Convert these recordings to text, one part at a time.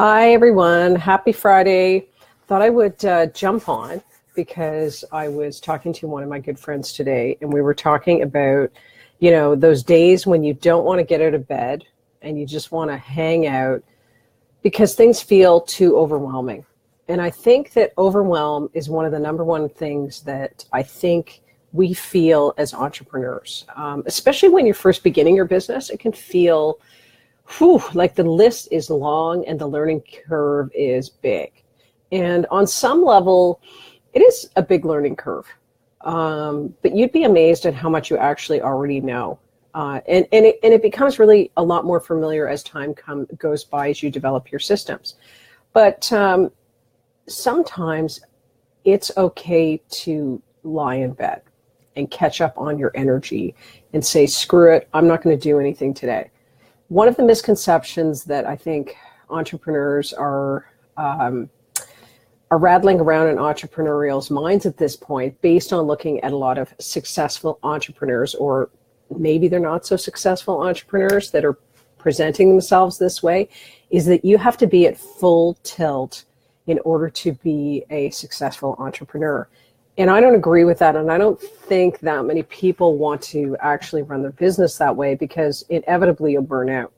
Hi, everyone. Happy Friday. Thought I would jump on because I was talking to one of my good friends today, and we were talking about, those days when you don't want to get out of bed and you just want to hang out because things feel too overwhelming. And I think that overwhelm is one of the number one things that I think we feel as entrepreneurs, especially when you're first beginning your business. It can feel like the list is long and the learning curve is big. And on some level, it is a big learning curve. But you'd be amazed at how much you actually already know. And it becomes really a lot more familiar as time goes by as you develop your systems. But sometimes it's okay to lie in bed and catch up on your energy and say, screw it, I'm not going to do anything today. One of the misconceptions that I think entrepreneurs are rattling around in entrepreneurial's minds at this point, based on looking at a lot of successful entrepreneurs, or maybe they're not so successful entrepreneurs that are presenting themselves this way, is that you have to be at full tilt in order to be a successful entrepreneur. And I don't agree with that. And I don't think that many people want to actually run their business that way, because inevitably you'll burn out.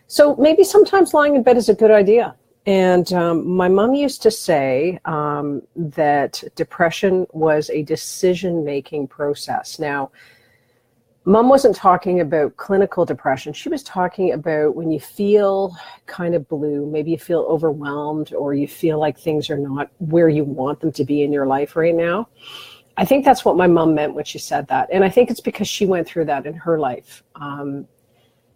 So maybe sometimes lying in bed is a good idea. And my mom used to say that depression was a decision-making process. Now, Mom wasn't talking about clinical depression. She was talking about when you feel kind of blue, maybe you feel overwhelmed, or you feel like things are not where you want them to be in your life right now. I think that's what my mom meant when she said that. And I think it's because she went through that in her life.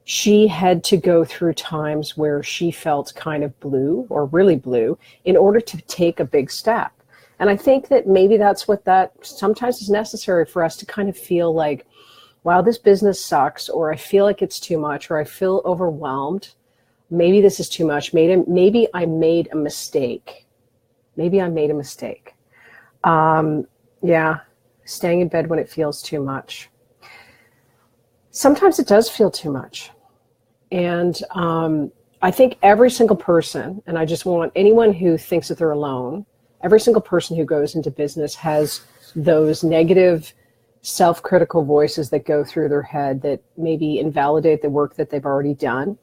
She had to go through times where she felt kind of blue or really blue in order to take a big step. And I think that maybe that's what that sometimes is necessary for us to kind of feel like, wow, this business sucks, or I feel like it's too much, or I feel overwhelmed. Maybe this is too much. Maybe I made a mistake. Yeah, staying in bed when it feels too much. Sometimes it does feel too much. And I think every single person, and I just want anyone who thinks that they're alone, every single person who goes into business has those negative self-critical voices that go through their head that maybe invalidate the work that they've already done,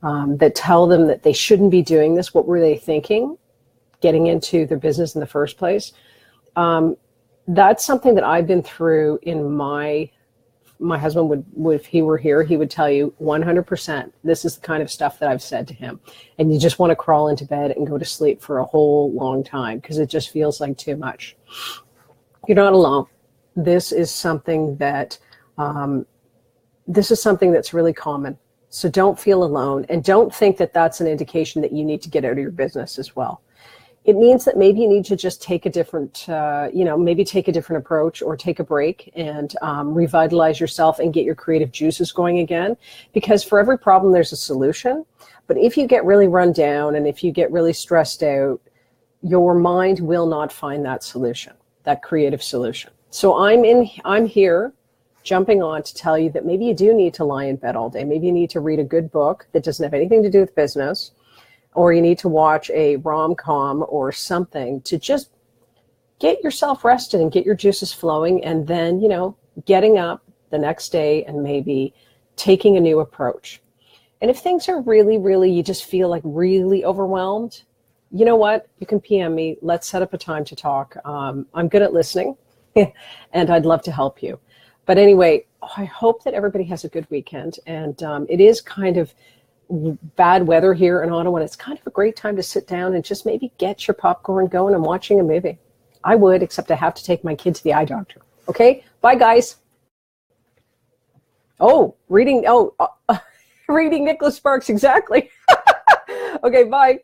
that tell them that they shouldn't be doing this. What were they thinking getting into their business in the first place? That's something that I've been through in my husband would, if he were here, he would tell you 100%, this is the kind of stuff that I've said to him. And you just want to crawl into bed and go to sleep for a whole long time because it just feels like too much. You're not alone. This is something that's really common. So don't feel alone, and don't think that that's an indication that you need to get out of your business as well. It means that maybe you need to just take a different, take a different approach, or take a break and revitalize yourself and get your creative juices going again. Because for every problem, there's a solution. But if you get really run down and if you get really stressed out, your mind will not find that solution, that creative solution. So I'm here jumping on to tell you that maybe you do need to lie in bed all day. Maybe you need to read a good book that doesn't have anything to do with business, or you need to watch a rom-com or something to just get yourself rested and get your juices flowing, and then, getting up the next day and maybe taking a new approach. And if things are really, really, you just feel like really overwhelmed, you know what? You can PM me. Let's set up a time to talk. I'm good at listening. And I'd love to help you. But anyway, I hope that everybody has a good weekend. And it is kind of bad weather here in Ottawa, and it's kind of a great time to sit down and just maybe get your popcorn going and watching a movie. I would, except I have to take my kid to the eye doctor. Okay? Bye, guys. Reading Nicholas Sparks, exactly. Okay, bye.